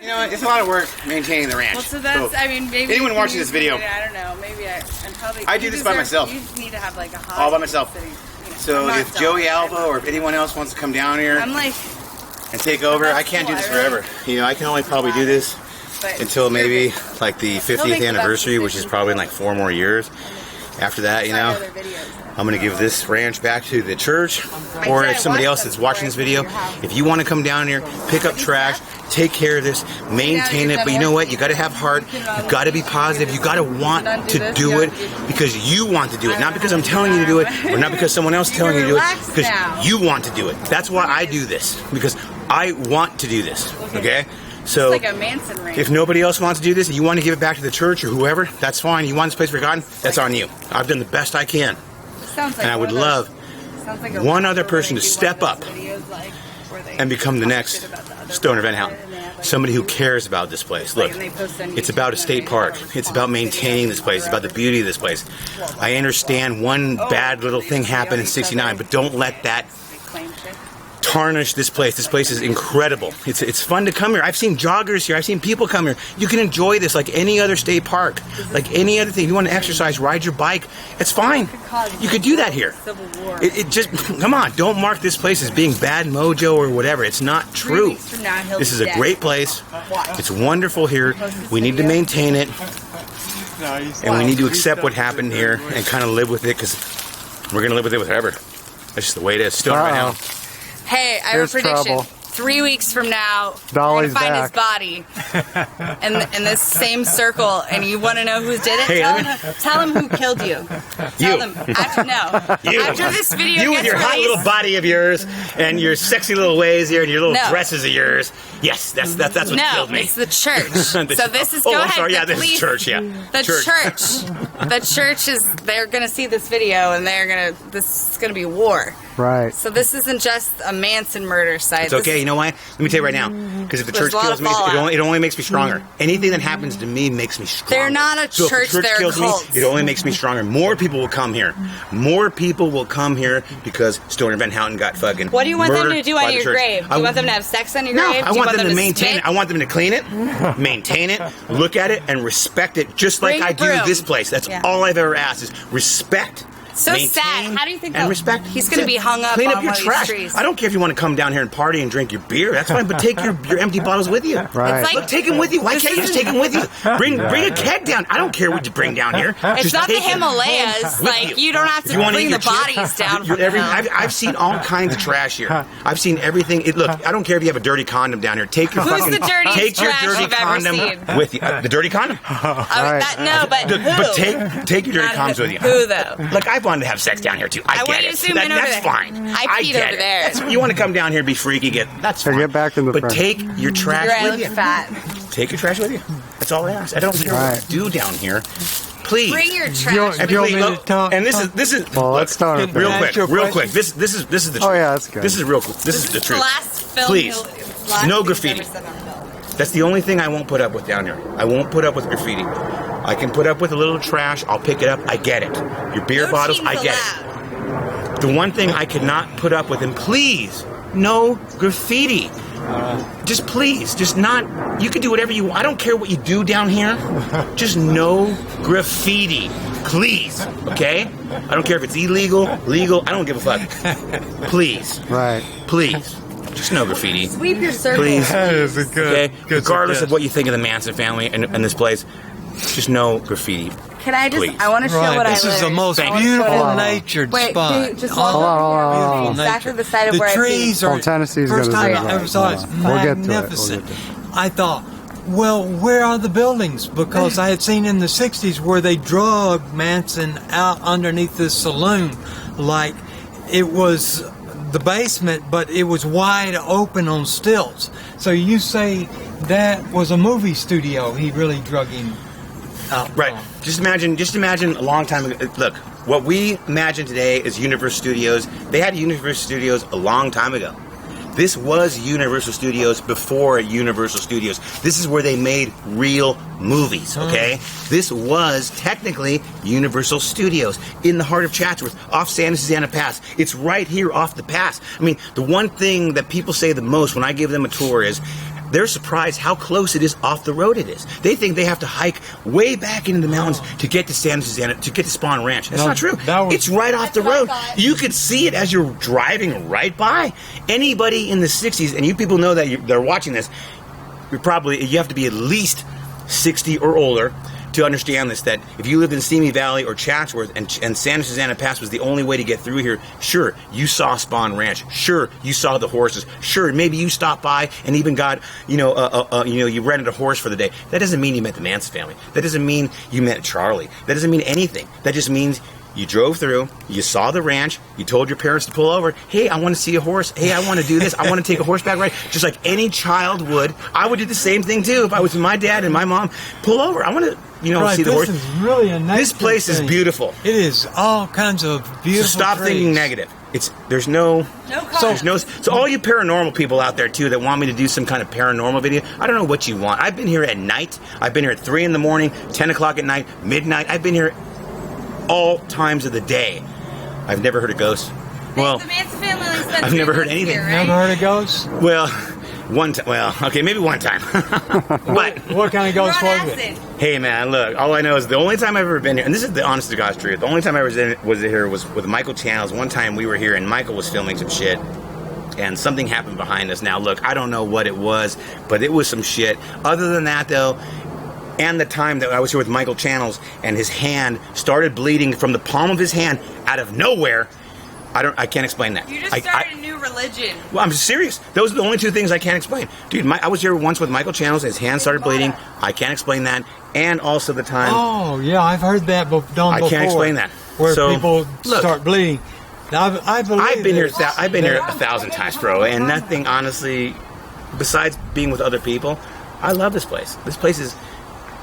You know, it's a lot of work maintaining the ranch. Well, so that's, I mean, maybe... Anyone watching this video... I don't know, maybe I'm probably... I do this by myself. You need to have like a hot... All by myself. Sitting, you know, so if Joey Alva or if anyone else wants to come down here... I'm like... And take over, I can't do this forever. You know, I can only probably do this until maybe like the 50th anniversary, which is probably in like 4 more years. After that, you know, I'm going to give this ranch back to the church, or if somebody else that's watching this video, if you want to come down here, pick up trash, take care of this, maintain it, but you know what, you got to have heart, you got to be positive, you got to want to do it because you want to do it, not because I'm telling you to do it, or not because someone else is telling you to do it, because you want to do it. That's why I do this, because I want to do this, okay? So, like a Manson ring. If nobody else wants to do this and you want to give it back to the church or whoever, that's fine. You want this place forgotten, that's on you. I've done the best I can. Sounds like and I would love one other person to step up and become the next Stoner Van Houten. Somebody who cares about this place. Look, it's about a state park. It's about maintaining this place. It's about the beauty of this place. I understand one bad little thing happened in '69, but don't let that tarnish this place. This place is incredible. It's fun to come here. I've seen joggers here. I've seen people come here. You can enjoy this like any other state park, like any other thing. If you want to exercise, ride your bike, it's fine. You could do that here. It just, come on, don't mark this place as being bad mojo or whatever. It's not true. This is a great place. It's wonderful here. We need to maintain it, and we need to accept what happened here and kind of live with it, because we're going to live with it forever. That's just the way it is. Stoner right now. Hey, I have a prediction. Trouble. 3 weeks from now, Dolly's we're going to find back. his body in this same circle, and you want to know who did it? Hey, tell him who killed you. Tell him. After this video you gets with your hot released, little body of yours and your sexy little ways here and your little dresses of yours. Yes, that's what killed me. No, it's the church. So this is, go ahead. I'm sorry, yeah, this is church, yeah. The church is, they're going to see this video, and this is going to be war. Right. So this isn't just a Manson murder site. It's okay, you know why? Let me tell you right now. Because if the church kills me, it only makes me stronger. Anything that happens to me makes me stronger. They're not a church, so if the church they're kills a cult. me, it only makes me stronger. More people will come here. More people will come here because Stoner Van Houten got fucking What do you want them to do on your church. grave? Do you want them to have sex on your grave? I do you want them to maintain spit? it. I want them to clean it, maintain it, look at it, and respect it just like I do this place. That's all I've ever asked is respect. So maintain, sad. How do you think and respect? He's going to be hung up Clean on up your one trash. of these trees? I don't care if you want to come down here and party and drink your beer. That's fine, but take your empty bottles with you. Right. It's like, Look, take them with you. Why can't you just take them with you? Bring a keg down. I don't care what you bring down here. It's just not the take it Himalayas. Like, you don't have to bring the bodies down from I've seen all kinds of trash here. I've seen everything. Look, I don't care if you have a dirty condom down here. Take your Who's the dirtiest take your trash dirty you've ever condom seen? with you. The dirty condom. But who? But take your dirty condoms with you. Who though? Look, I've wanted to have sex down here too. I get it. That's fine. I peed over there. You want to come down here, be freaky, that's fine. Get back in the But front. take your trash with you. Fat. Take your trash with you. That's all I ask. I don't care what you do down here. Please bring your trash. And this is. Well, let's start real quick. This is the truth. Oh yeah, that's good. This is real quick. This is the truth. Last film. Please, no graffiti. That's the only thing I won't put up with down here. I won't put up with graffiti. I can put up with a little trash. I'll pick it up. I get it. Your beer bottles. I get it. The one thing I cannot put up with, and please, no graffiti. Just please, just not. You can do whatever you want. I don't care what you do down here. Just no graffiti, please. Okay? I don't care if it's illegal, legal. I don't give a fuck. Please. Right. Please. Just no graffiti. Sweep your circle. Please. That is a good. Okay? Regardless of what you think of the Manson family and this place, just no graffiti. Can I just? Please. I want to show what I learned. This is the most beautiful natured spot. Just hold on. Exactly the side of where the trees are. Tennessee's first gonna time do I ever saw it, magnificent. I thought, well, where are the buildings? Because I had seen in the '60s where they drug Manson out underneath the saloon, like it was the basement, but it was wide open on stilts. So you say that was a movie studio? He really drug him out. Right. Just imagine a long time ago. Look, what we imagine today is Universal Studios. They had Universal Studios a long time ago. This was Universal Studios before Universal Studios. This is where they made real movies, okay? This was technically Universal Studios in the heart of Chatsworth, off Santa Susana Pass. It's right here off the pass. I mean, the one thing that people say the most when I give them a tour is, they're surprised how close it is off the road it is. They think they have to hike way back into the mountains to get to Santa Susana, to get to Spahn Ranch. That's not true. It's right off the road. You could see it as you're driving right by. Anybody in the 60s, and you people know that they're watching this, you have to be at least 60 or older to understand this, that if you lived in Simi Valley or Chatsworth and Santa Susana Pass was the only way to get through here, sure, you saw Spahn Ranch. Sure, you saw the horses. Sure, maybe you stopped by and even got, you rented a horse for the day. That doesn't mean you met the Manson family. That doesn't mean you met Charlie. That doesn't mean anything. That just means you drove through, you saw the ranch, you told your parents to pull over. Hey, I want to see a horse. Hey, I want to do this. I want to take a horseback ride. Just like any child would. I would do the same thing too if I was with my dad and my mom. Pull over. I want to, see the horse. This is really a nice This place is beautiful. It is all kinds of beautiful. So stop thinking negative. There's no so all you paranormal people out there too that want me to do some kind of paranormal video, I don't know what you want. I've been here at night. I've been here at 3 in the morning, 10 o'clock at night, midnight. I've been here all times of the day. I've never heard a ghost. Well, the Manson family I've never heard anything. Here, right? Never heard of ghosts? Well, one time. Well, okay, maybe one time. But what kind of ghost was it? Hey, man, look. All I know is the only time I've ever been here, and this is the honest to God's truth. The only time I was here was with Michael Channels. One time we were here, and Michael was filming some shit, and something happened behind us. Now, look, I don't know what it was, but it was some shit. Other than that, though. And the time that I was here with Michael Channels and his hand started bleeding from the palm of his hand out of nowhere. I can't explain that. You just started a new religion. Well, I'm serious. Those are the only two things I can't explain. Dude, I was here once with Michael Channels and his hand started bleeding. I can't explain that. And also the time. Oh, yeah, I've heard that done before. I can't explain that. Where people start bleeding. Now, I've been here 1,000 times, bro, and nothing, honestly, besides being with other people, I love this place. This place is...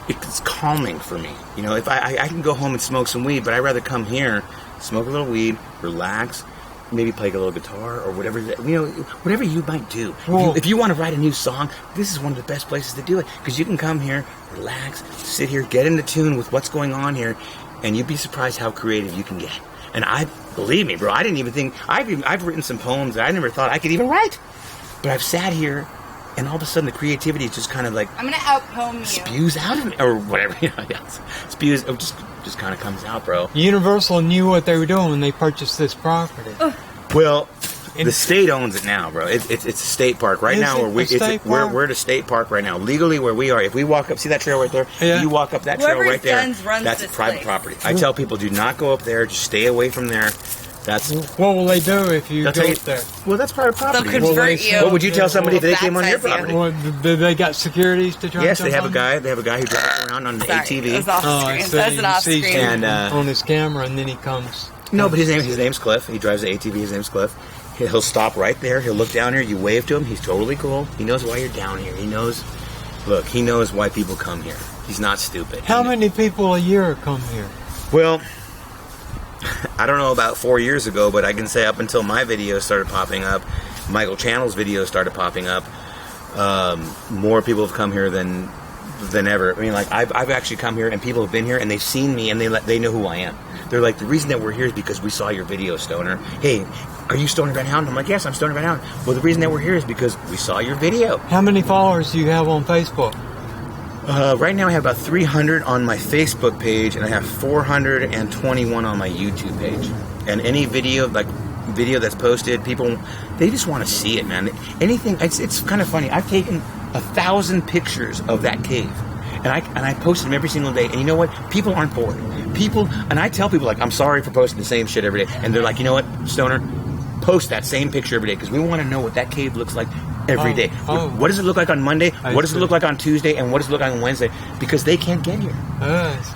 It's calming for me. If I can go home and smoke some weed, but I'd rather come here, smoke a little weed, relax, maybe play a little guitar or whatever, whatever you might do. If you want to write a new song, this is one of the best places to do it because you can come here, relax, sit here, get into tune with what's going on here, and you'd be surprised how creative you can get. And believe me, bro, I didn't even think, I've written some poems that I never thought I could even write. But I've sat here, and all of a sudden the creativity is just kind of like... I'm going to out-poem you. Spews out of me, or whatever, spews, it just kind of comes out, bro. Universal knew what they were doing when they purchased this property. Well, the state owns it now, bro. It's a state park. Right now, we're at a state park right now. Legally, where we are, if we walk up, see that trail right there? Yeah. You walk up that trail right there, that's private property. I tell people, do not go up there, just stay away from there. What will they do if you go up there? Well, that's private property. They'll convert you. What would you tell somebody if they came on your property? Well, they got securities to try. Yes, they have a guy. They have a guy who drives around on an ATV. It was off screen. That's an off screen. And on his camera, and then he comes. No, but his name's Cliff. He drives the ATV. His name's Cliff. He'll stop right there. He'll look down here. You wave to him. He's totally cool. He knows why you're down here. He knows why people come here. He's not stupid. How many people a year come here? Well, I don't know about 4 years ago, but I can say up until my videos started popping up, Michael Channel's videos started popping up, more people have come here than ever. I mean, like, I've actually come here, and people have been here, and they've seen me, and they know who I am. They're like, the reason that we're here is because we saw your video, Stoner. Hey, are you Stoner Van Houten? I'm like, yes, I'm Stoner Van Houten. Well, the reason that we're here is because we saw your video. How many followers do you have on Facebook? Right now I have about 300 on my Facebook page, and I have 421 on my YouTube page. And any video that's posted, people, they just want to see it, man. Anything, it's kind of funny. I've taken 1,000 pictures of that cave, and I post them every single day. And you know what? People aren't bored. And I tell people, like, I'm sorry for posting the same shit every day. And they're like, you know what, Stoner? Post that same picture every day, because we want to know what that cave looks like every day. What does it look like on Monday? What does it look like on Tuesday? And what does it look like on Wednesday? Because they can't get here.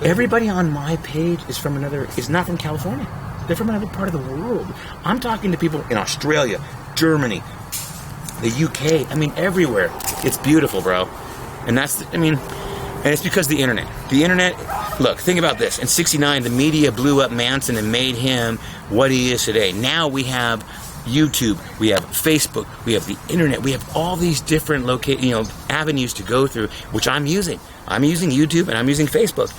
Everybody on my page is not from California. They're from another part of the world. I'm talking to people in Australia, Germany, the UK. I mean, everywhere. It's beautiful, bro. And and it's because of the internet. The internet, look, think about this. In '69, the media blew up Manson and made him what he is today. Now we have YouTube, we have Facebook, we have the internet, we have all these different avenues to go through, which I'm using. I'm using YouTube and I'm using Facebook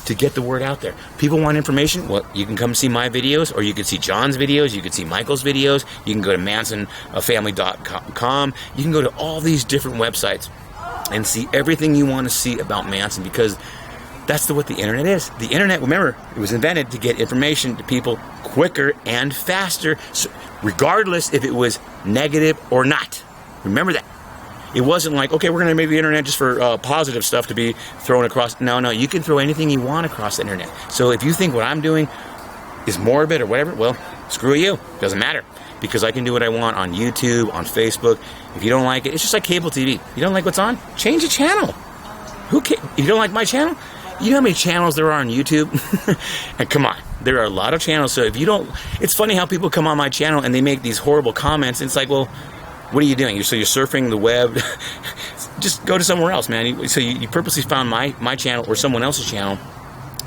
to get the word out there. People want information? Well, you can come see my videos, or you can see John's videos, you can see Michael's videos, you can go to mansonfamily.com, you can go to all these different websites. and see everything you want to see about Manson, because that's what the internet is. The internet, remember, it was invented to get information to people quicker and faster, so regardless if it was negative or not. Remember that. It wasn't like, okay, we're going to make the internet just for positive stuff to be thrown across. No, you can throw anything you want across the internet. So if you think what I'm doing is morbid or whatever, well, screw you. Doesn't matter. Because I can do what I want on YouTube, on Facebook. If you don't like it, it's just like cable TV. You don't like what's on? Change the channel. Who cares? You don't like my channel? You know how many channels there are on YouTube? And come on, there are a lot of channels. So if you don't, it's funny how people come on my channel and they make these horrible comments. And it's like, well, what are you doing? So you're surfing the web. Just go to somewhere else, man. So you purposely found my channel or someone else's channel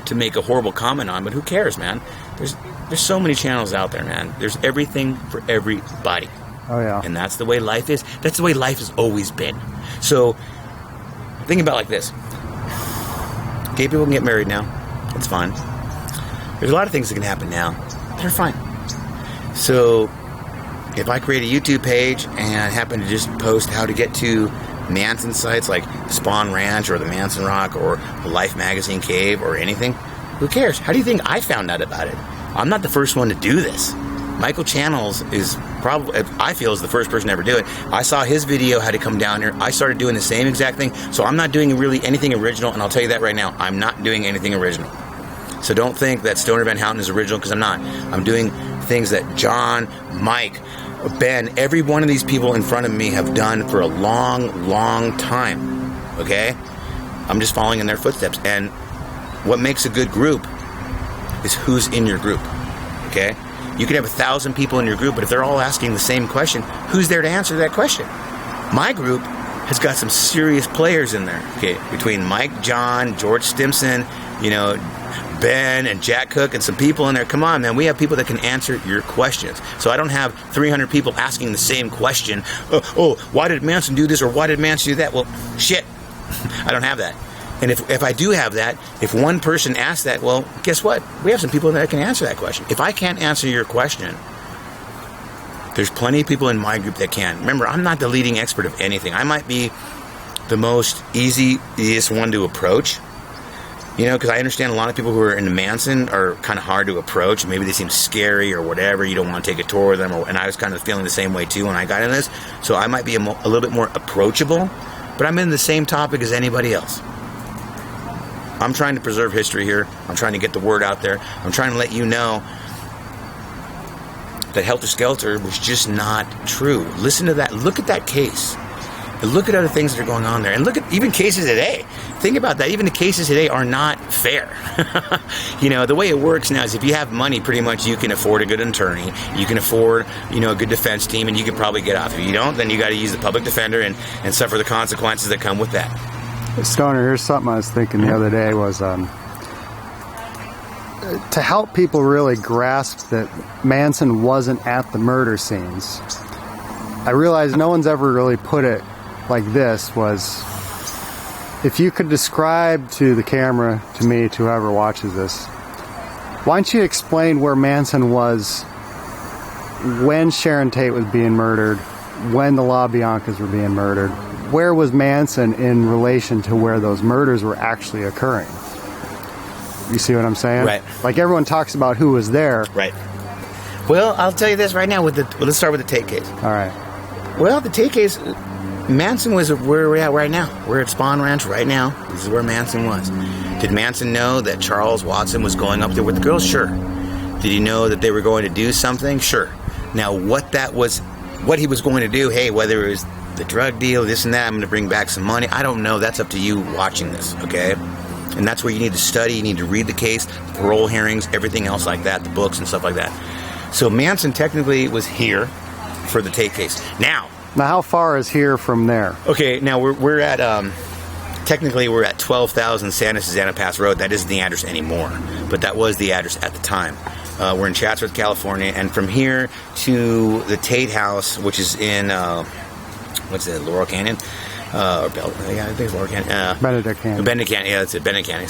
to make a horrible comment on. But who cares, man? There's so many channels out there, man. There's everything for everybody. Oh, yeah. And that's the way life is. That's the way life has always been. So think about it like this. Gay people can get married now. It's fine. There's a lot of things that can happen now that are fine. So if I create a YouTube page and happen to just post how to get to Manson sites like Spahn Ranch or the Manson Rock or the Life Magazine Cave or anything, who cares? How do you think I found out about it? I'm not the first one to do this. Michael Channels is probably, I feel, is the first person to ever do it. I saw his video how to come down here. I started doing the same exact thing. So I'm not doing really anything original, and I'll tell you that right now. I'm not doing anything original. So don't think that Stoner Van Houten is original, because I'm not. I'm doing things that John, Mike, Ben, every one of these people in front of me have done for a long, long time. Okay? I'm just following in their footsteps. And what makes a good group is who's in your group. Okay? You can have 1,000 people in your group, but if they're all asking the same question, who's there to answer that question? My group has got some serious players in there. Okay, between Mike, John, George Stimson, Ben and Jack Cook and some people in there. Come on, man. We have people that can answer your questions. So I don't have 300 people asking the same question. Oh, why did Manson do this or why did Manson do that? Well, shit. I don't have that. And if I do have that, if one person asks that, well, guess what? We have some people that can answer that question. If I can't answer your question, there's plenty of people in my group that can. Remember, I'm not the leading expert of anything. I might be the most easiest one to approach. Because I understand a lot of people who are into Manson are kind of hard to approach. Maybe they seem scary or whatever. You don't want to take a tour of them. And I was kind of feeling the same way, too, when I got in this. So I might be a little bit more approachable. But I'm in the same topic as anybody else. I'm trying to preserve history here. I'm trying to get the word out there. I'm trying to let you know that Helter Skelter was just not true. Listen to that. Look at that case. And look at other things that are going on there. And look at even cases today. Think about that. Even the cases today are not fair. The way it works now is if you have money, pretty much you can afford a good attorney. You can afford, a good defense team, and you can probably get off. If you don't, then you got to use the public defender and suffer the consequences that come with that. Stoner, here's something I was thinking the other day was to help people really grasp that Manson wasn't at the murder scenes. I realize no one's ever really put it like this, was if you could describe to the camera, to me, to whoever watches this, why don't you explain where Manson was when Sharon Tate was being murdered, when the LaBiancas were being murdered? Where was Manson in relation to where those murders were actually occurring? You see what I'm saying? Right. Like everyone talks about who was there. Right. Well, I'll tell you this right now. Let's start with the Tate case. All right. Well, the Tate case, Manson was where we're at right now. We're at Spahn Ranch right now. This is where Manson was. Did Manson know that Charles Watson was going up there with the girls? Sure. Did he know that they were going to do something? Sure. Now, what he was going to do, hey, whether it was the drug deal, this and that, I'm going to bring back some money, I don't know. That's up to you watching this, okay? And that's where you need to study, you need to read the case, the parole hearings, everything else like that, the books and stuff like that. So Manson technically was here for the Tate case. Now how far is here from there? Okay, now we're at technically we're at 12,000 Santa Susana Pass Road. That isn't the address anymore, but that was the address at the time. We're in Chatsworth, California, and from here to the Tate house, which is in Laurel Canyon, or Bell? Yeah, I think it's Laurel Canyon. Benedict Canyon. Benedict Canyon. Yeah, that's it. Benedict Canyon.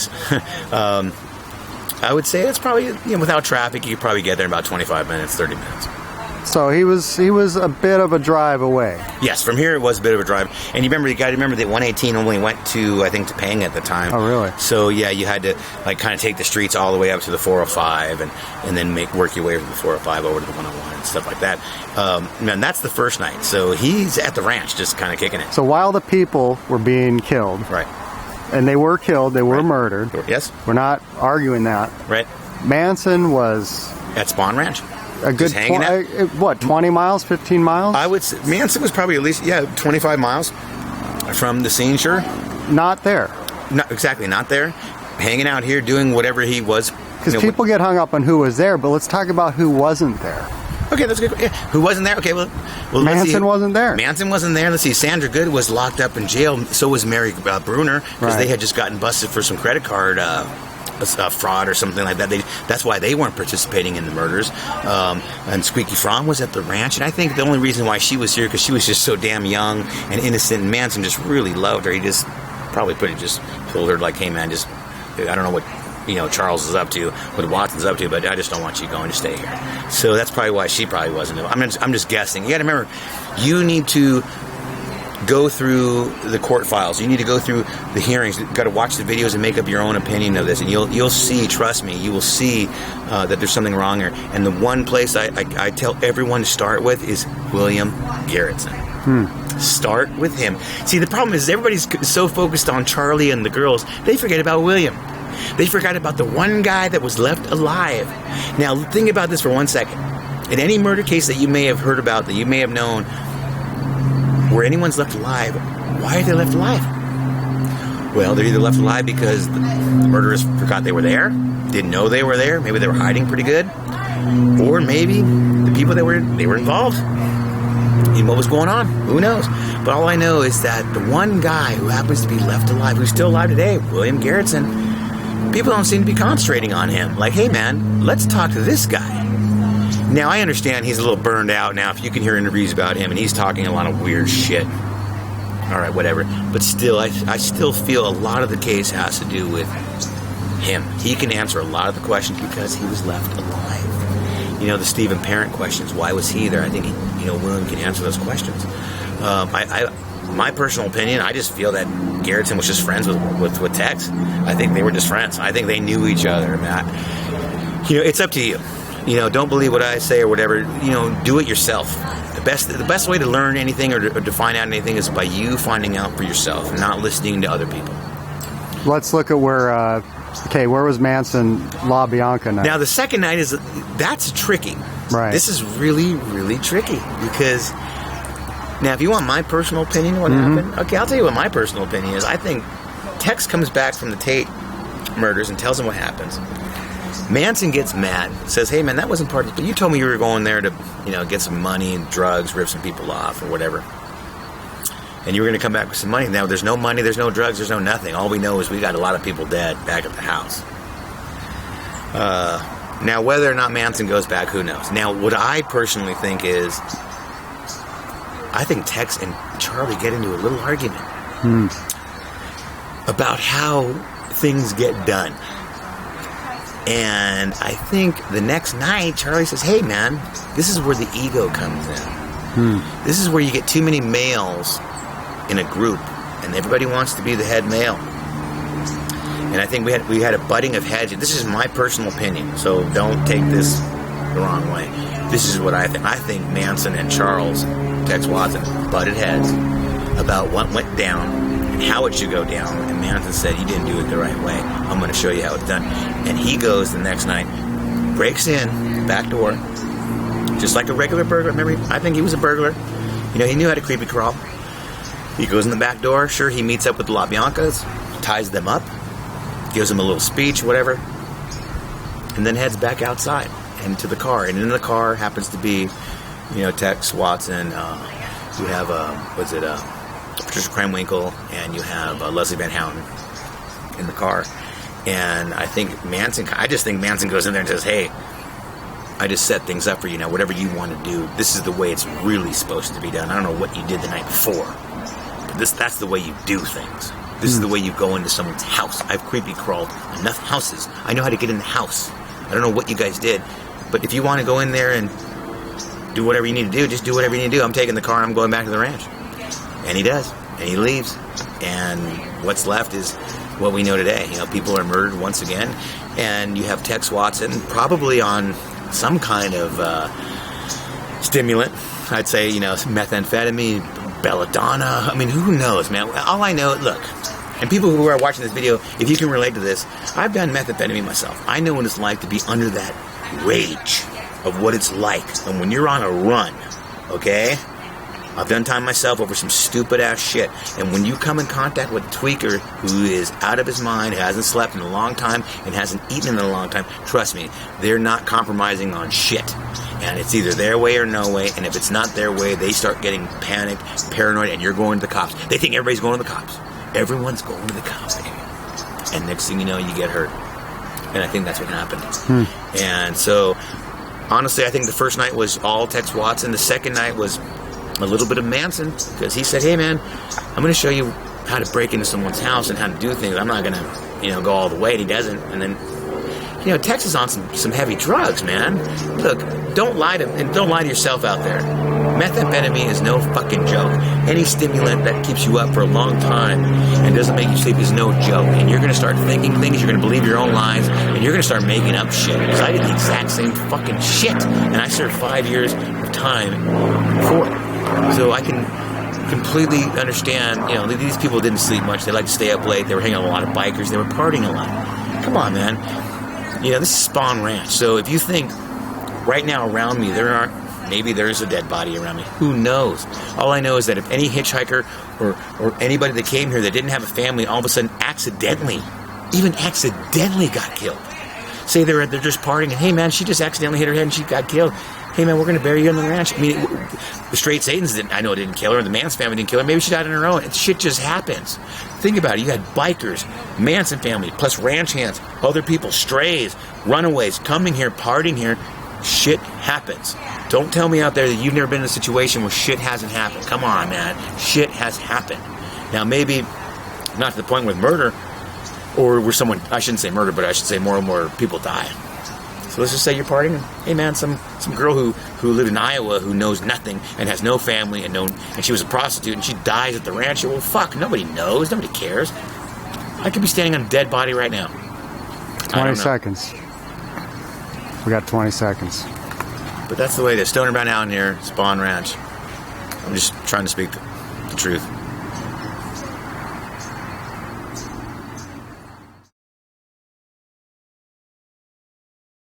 I would say that's probably, without traffic, you could probably get there in about 25 minutes, 30 minutes. So he was a bit of a drive away. Yes, from here it was a bit of a drive. And you got to remember that 118 only went to, I think, Topanga at the time. Oh, really? So, yeah, you had to, like, kind of take the streets all the way up to the 405 and then work your way from the 405 over to the 101 and stuff like that. And that's the first night. So he's at the ranch just kind of kicking it. So while the people were being killed. Right. And they were killed, they were murdered. Yes. We're not arguing that. Right. Manson was... At Spahn Ranch. A good hanging out. 20 miles, 15 miles? I would say Manson was probably at least 25 miles from the scene, sure. Not there. Not exactly, not there. Hanging out here, doing whatever he was. Because people get hung up on who was there, but let's talk about who wasn't there. Okay, that's good. Yeah. Who wasn't there? Okay, well Manson wasn't there. Manson wasn't there. Let's see. Sandra Good was locked up in jail. So was Mary Bruner, because they had just gotten busted for some credit card fraud or something like that. That's why they weren't participating in the murders. And Squeaky Fromm was at the ranch, and I think the only reason why she was here because she was just so damn young and innocent, and Manson just really loved her. He just probably told her like, hey man, just I don't know what Charles is up to, what Watson's up to, but I just don't want you going to stay here. So that's probably why she probably wasn't. I'm just guessing. You got to remember, you need to go through the court files. You need to go through the hearings. You've got to watch the videos and make up your own opinion of this. And you'll see, trust me, you will see that there's something wrong here. And the one place I tell everyone to start with is William Garretson. Start with him. See, the problem is everybody's so focused on Charlie and the girls, they forget about William. They forgot about the one guy that was left alive. Now, think about this for 1 second. In any murder case that you may have heard about, that you may have known, where anyone's left alive, why are they left alive? Well, they're either left alive because the murderers forgot they were there, didn't know they were there, maybe they were hiding pretty good, or maybe the people that were involved in what was going on. Who knows? But all I know is that the one guy who happens to be left alive, who's still alive today, William Garretson, people don't seem to be concentrating on him. Like, hey man, let's talk to this guy. Now, I understand he's a little burned out now. If you can hear interviews about him, and he's talking a lot of weird shit. All right, whatever. But still, I still feel a lot of the case has to do with him. He can answer a lot of the questions because he was left alive. The Stephen Parent questions. Why was he there? I think William can answer those questions. My personal opinion, I just feel that Garretson was just friends with Tex. I think they were just friends. I think they knew each other. It's up to you. Don't believe what I say or whatever. Do it yourself. The best way to learn anything or to find out anything is by you finding out for yourself, not listening to other people. Let's look at where was Manson LaBianca night? Now, the second night that's tricky. Right. This is really, really tricky because... Now, if you want my personal opinion of what happened, okay, I'll tell you what my personal opinion is. I think Tex comes back from the Tate murders and tells him what happens. Manson gets mad, says, hey, man, that wasn't part of it. You told me you were going there to, get some money and drugs, rip some people off or whatever. And you were going to come back with some money. Now, there's no money, there's no drugs, there's no nothing. All we know is we got a lot of people dead back at the house. Now, whether or not Manson goes back, who knows? Now, what I personally think is... I think Tex and Charlie get into a little argument about how things get done. And I think the next night, Charlie says, hey, man, this is where the ego comes in. This is where you get too many males in a group, and everybody wants to be the head male. And I think we had a butting of heads. This is my personal opinion, so don't take this the wrong way. This is what I think. I think Manson and Charles, Tex Watson, butted heads about what went down and how it should go down. And Manson said, you didn't do it the right way. I'm going to show you how it's done. And he goes the next night, breaks in, back door, just like a regular burglar. Remember, I think he was a burglar. He knew how to creepy crawl. He goes in the back door. Sure, he meets up with the LaBiancas, ties them up, gives them a little speech, whatever, and then heads back outside and to the car. And in the car happens to be, Tex Watson. You have Patricia Krenwinkel, and you have Leslie Van Houten in the car. And I just think Manson goes in there and says, hey, I just set things up for you now. Whatever you want to do, this is the way it's really supposed to be done. I don't know what you did the night before, but that's the way you do things. This is the way you go into someone's house. I've creepy crawled enough houses. I know how to get in the house. I don't know what you guys did, but if you want to go in there and do whatever you need to do. Just do whatever you need to do. I'm taking the car and I'm going back to the ranch. And he does. And he leaves. And what's left is what we know today. You know, people are murdered once again. And you have Tex Watson probably on some kind of stimulant. I'd say, you know, methamphetamine, belladonna. I mean, who knows, man? All I know, look, and people who are watching this video, if you can relate to this, I've done methamphetamine myself. I know what it's like to be under that rage of what it's like. And when you're on a run, okay? I've done time myself over some stupid-ass shit. And when you come in contact with a tweaker who is out of his mind, hasn't slept in a long time, and hasn't eaten in a long time, trust me, they're not compromising on shit. And it's either their way or no way, and if it's not their way, they start getting panicked, paranoid, and you're going to the cops. They think everybody's going to the cops. Everyone's going to the cops, baby. And next thing you know, you get hurt. And I think that's what happened. And so, honestly, I think the first night was all Tex Watson. The second night was a little bit of Manson, because he said, hey man, I'm going to show you how to break into someone's house and how to do things. I'm not going to, you know, go all the way. And he doesn't. And then, you know, Tex is on some heavy drugs, man. Look, don't lie to yourself out there. Methamphetamine is no fucking joke. Any stimulant that keeps you up for a long time and doesn't make you sleep is no joke. And you're going to start thinking things, you're going to believe your own lies, and you're going to start making up shit. Because I did the exact same fucking shit. And I served 5 years of time for it. So I can completely understand, you know, these people didn't sleep much. They like to stay up late. They were hanging out with a lot of bikers. They were partying a lot. Come on, man. You know, this is Spahn Ranch. So if you think right now around me maybe there's a dead body around me. Who knows? All I know is that if any hitchhiker or anybody that came here that didn't have a family all of a sudden accidentally got killed. Say they're just partying and, hey man, she just accidentally hit her head and she got killed. Hey man, we're going to bury you on the ranch. I mean, the straight Satans didn't kill her. The Manson family didn't kill her. Maybe she died on her own. Shit just happens. Think about it. You had bikers, Manson family, plus ranch hands, other people, strays, runaways, coming here, partying here. Shit happens. Don't tell me out there that you've never been in a situation where shit hasn't happened. Come on, man. Shit has happened. Now, maybe not to the point with murder, or where someone, I shouldn't say murder, but I should say more and more people die. So let's just say you're partying, and hey man, some girl who lived in Iowa who knows nothing and has no family and she was a prostitute and she dies at the ranch. Well, fuck, nobody knows, nobody cares. I could be standing on a dead body right now. 20 seconds. We got 20 seconds. But that's the way it is. Stoner Bound out here, Spahn Ranch. I'm just trying to speak the truth.